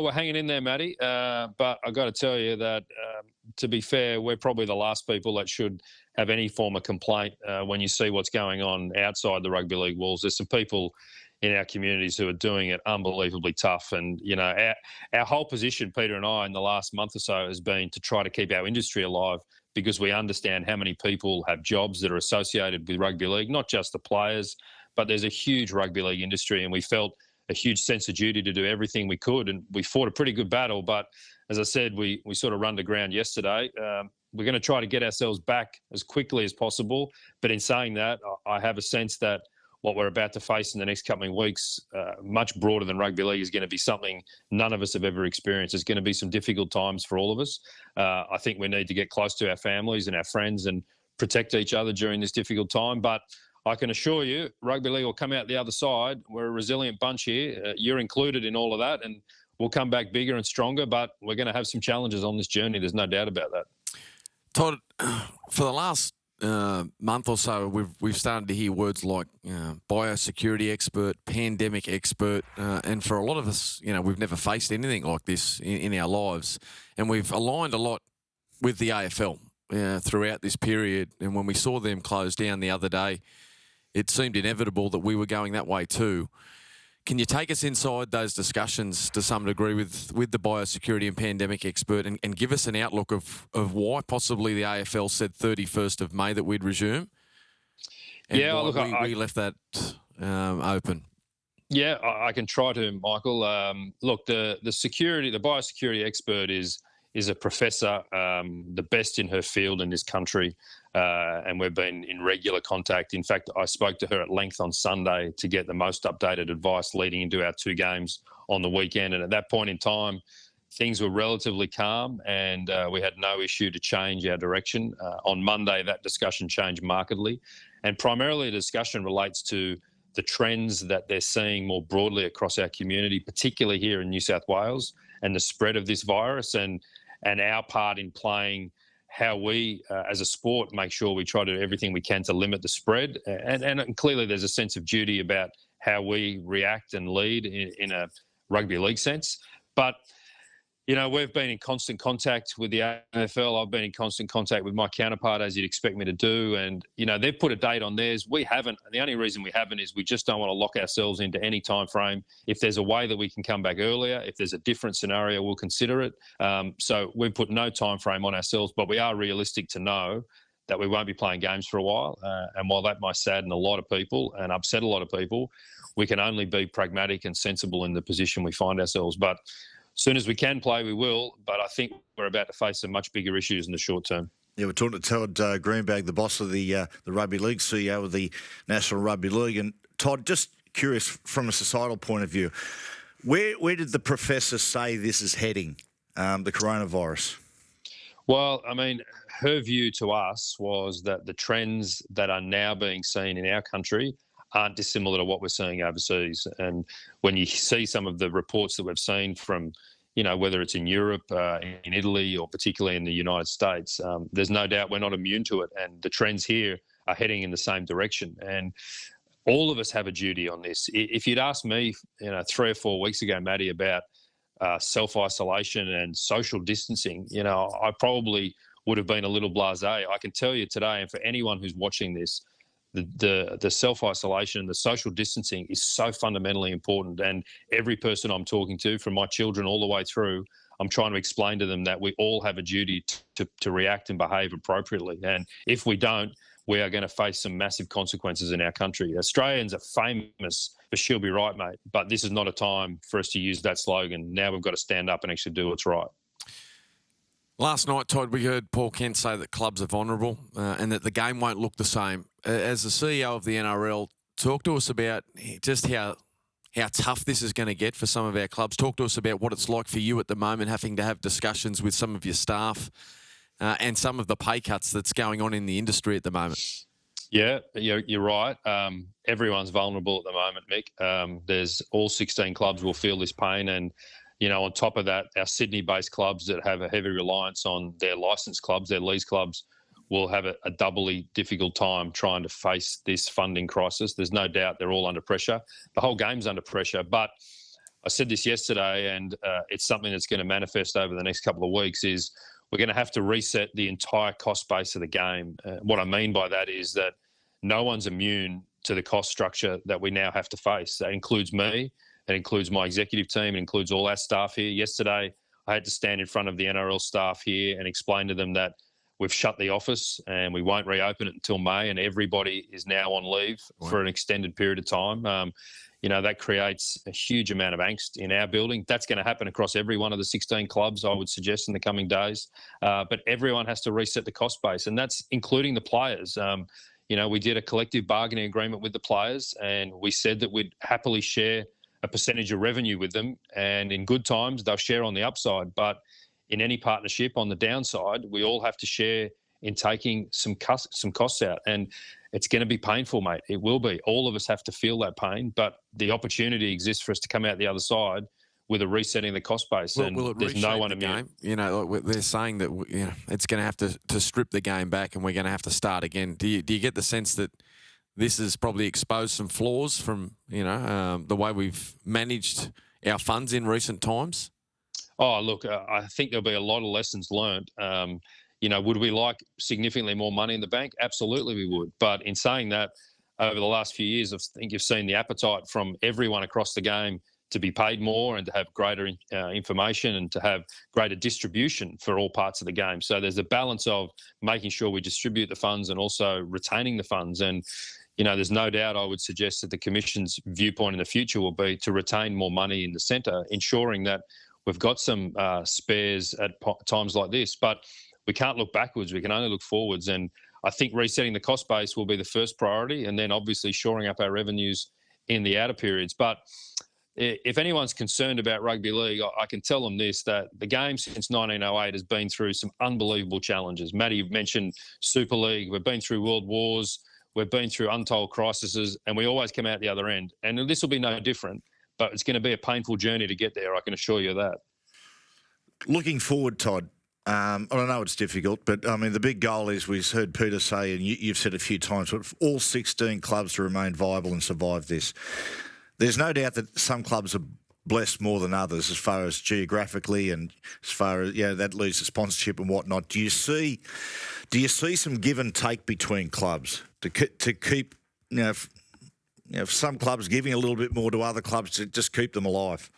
we're hanging in there, Matty. But I got to tell you that, to be fair, we're probably the last people that should have any form of complaint when you see what's going on outside the rugby league walls. There's some people in our communities who are doing it unbelievably tough. And, our whole position, Peter and I, in the last month or so has been to try to keep our industry alive, because we understand how many people have jobs that are associated with rugby league, not just the players, but there's a huge rugby league industry, and we felt a huge sense of duty to do everything we could. And we fought a pretty good battle. But as I said, we sort of run to ground yesterday. We're going to try to get ourselves back as quickly as possible. But in saying that, I have a sense that what we're about to face in the next couple of weeks, much broader than rugby league, is going to be something none of us have ever experienced. There's going to be some difficult times for all of us. I think we need to get close to our families and our friends and protect each other during this difficult time. But I can assure you, rugby league will come out the other side. We're a resilient bunch here. You're included in all of that, and we'll come back bigger and stronger, but we're going to have some challenges on this journey. There's no doubt about that. Todd, for the last month or so, we've started to hear words like biosecurity expert, pandemic expert, and for a lot of us, we've never faced anything like this in our lives, and we've aligned a lot with the AFL throughout this period. And when we saw them close down the other day, it seemed inevitable that we were going that way too. Can you take us inside those discussions to some degree with the biosecurity and pandemic expert and give us an outlook of why possibly the AFL said 31st of May that we'd resume? And yeah, look, we left that open. Yeah, I can try to, Michael. Look, the biosecurity expert is a professor, the best in her field in this country, and we've been in regular contact. In fact, I spoke to her at length on Sunday to get the most updated advice leading into our 2 games on the weekend. And at that point in time, things were relatively calm, and we had no issue to change our direction. On Monday, that discussion changed markedly, and primarily the discussion relates to the trends that they're seeing more broadly across our community, particularly here in New South Wales, and the spread of this virus, and our part in playing how we, as a sport, make sure we try to do everything we can to limit the spread. And clearly there's a sense of duty about how we react and lead in a rugby league sense. But, we've been in constant contact with the AFL. I've been in constant contact with my counterpart, as you'd expect me to do. And, they've put a date on theirs. We haven't. The only reason we haven't is we just don't want to lock ourselves into any time frame. If there's a way that we can come back earlier, if there's a different scenario, we'll consider it. So we've put no time frame on ourselves, but we are realistic to know that we won't be playing games for a while. And while that might sadden a lot of people and upset a lot of people, we can only be pragmatic and sensible in the position we find ourselves. But as soon as we can play, we will. But I think we're about to face some much bigger issues in the short term. Yeah, we're talking to Todd Greenberg, the boss of the Rugby League, CEO of the National Rugby League. And Todd, just curious from a societal point of view, where did the professor say this is heading, the coronavirus? Well, I mean, her view to us was that the trends that are now being seen in our country aren't dissimilar to what we're seeing overseas. And when you see some of the reports that we've seen from, whether it's in Europe, in Italy, or particularly in the United States, there's no doubt we're not immune to it. And the trends here are heading in the same direction. And all of us have a duty on this. If you'd asked me, 3 or 4 weeks ago, Matty, about self-isolation and social distancing, I probably would have been a little blasé. I can tell you today, and for anyone who's watching this, the self-isolation, the social distancing is so fundamentally important. And every person I'm talking to, from my children all the way through, I'm trying to explain to them that we all have a duty to react and behave appropriately. And if we don't, we are going to face some massive consequences in our country. Australians are famous for "she'll be right, mate," but this is not a time for us to use that slogan. Now we've got to stand up and actually do what's right. Last night, Todd, we heard Paul Kent say that clubs are vulnerable and that the game won't look the same. As the CEO of the NRL, talk to us about just how tough this is going to get for some of our clubs. Talk to us about what it's like for you at the moment, having to have discussions with some of your staff and some of the pay cuts that's going on in the industry at the moment. Yeah, you're right. Everyone's vulnerable at the moment, Mick. There's all 16 clubs will feel this pain, and on top of that, our Sydney-based clubs that have a heavy reliance on their licensed clubs, their league clubs, will have a doubly difficult time trying to face this funding crisis. There's no doubt they're all under pressure. The whole game's under pressure. But I said this yesterday, and it's something that's going to manifest over the next couple of weeks, is we're going to have to reset the entire cost base of the game. What I mean by that is that no one's immune to the cost structure that we now have to face. That includes me. It includes my executive team. It includes all our staff here. Yesterday, I had to stand in front of the NRL staff here and explain to them that we've shut the office and we won't reopen it until May, and everybody is now on leave for an extended period of time. That creates a huge amount of angst in our building. That's going to happen across every one of the 16 clubs, I would suggest, in the coming days. But everyone has to reset the cost base, and that's including the players. We did a collective bargaining agreement with the players, and we said that we'd happily share a percentage of revenue with them, and in good times they'll share on the upside, but in any partnership on the downside, we all have to share in taking some costs out. And it's going to be painful, mate. It will be. All of us have to feel that pain, but the opportunity exists for us to come out the other side with a resetting of the cost base. Will it there's no one the immune. game? They're saying that it's going to have to strip the game back, and we're going to have to start again. Do you get the sense that this has probably exposed some flaws from the way we've managed our funds in recent times? Oh, look, I think there'll be a lot of lessons learned. Would we like significantly more money in the bank? Absolutely we would. But in saying that, over the last few years, I think you've seen the appetite from everyone across the game to be paid more and to have greater information and to have greater distribution for all parts of the game. So there's a balance of making sure we distribute the funds and also retaining the funds. And there's no doubt I would suggest that the Commission's viewpoint in the future will be to retain more money in the centre, ensuring that we've got some spares at times like this. But we can't look backwards. We can only look forwards. And I think resetting the cost base will be the first priority, and then obviously shoring up our revenues in the outer periods. But if anyone's concerned about rugby league, I can tell them this, that the game since 1908 has been through some unbelievable challenges. Matty mentioned Super League. We've been through world wars. We've been through untold crises, and we always come out the other end. And this will be no different. But it's going to be a painful journey to get there, I can assure you that. Looking forward, Todd, I know it's difficult, but, the big goal is, we've heard Peter say, and you've said a few times, for all 16 clubs to remain viable and survive this. There's no doubt that some clubs are blessed more than others as far as geographically and as far as, that leads to sponsorship and whatnot. Do you see some give and take between clubs to keep, some clubs giving a little bit more to other clubs to just keep them alive?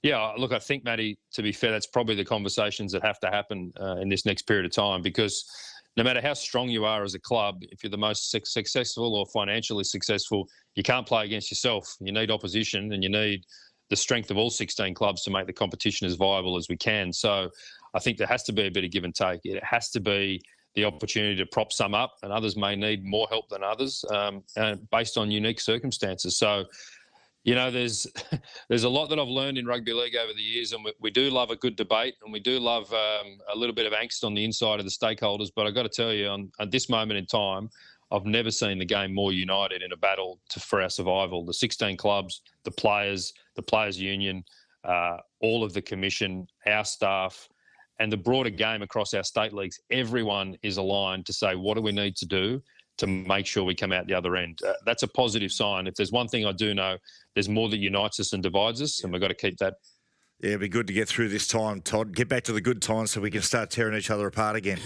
Yeah, look, I think, Matty, to be fair, that's probably the conversations that have to happen in this next period of time, because no matter how strong you are as a club, if you're the most successful or financially successful, you can't play against yourself. You need opposition, and you need the strength of all 16 clubs to make the competition as viable as we can. So I think there has to be a bit of give and take. It has to be the opportunity to prop some up, and others may need more help than others based on unique circumstances. So, there's a lot that I've learned in rugby league over the years, and we do love a good debate, and we do love a little bit of angst on the inside of the stakeholders. But I've got to tell you, at this moment in time, I've never seen the game more united in a battle for our survival. The 16 clubs, the players union, all of the commission, our staff, and the broader game across our state leagues, everyone is aligned to say, what do we need to do to make sure we come out the other end? That's a positive sign. If there's one thing I do know, there's more that unites us and divides us, and we've got to keep that. Yeah, it'd be good to get through this time, Todd. Get back to the good times so we can start tearing each other apart again.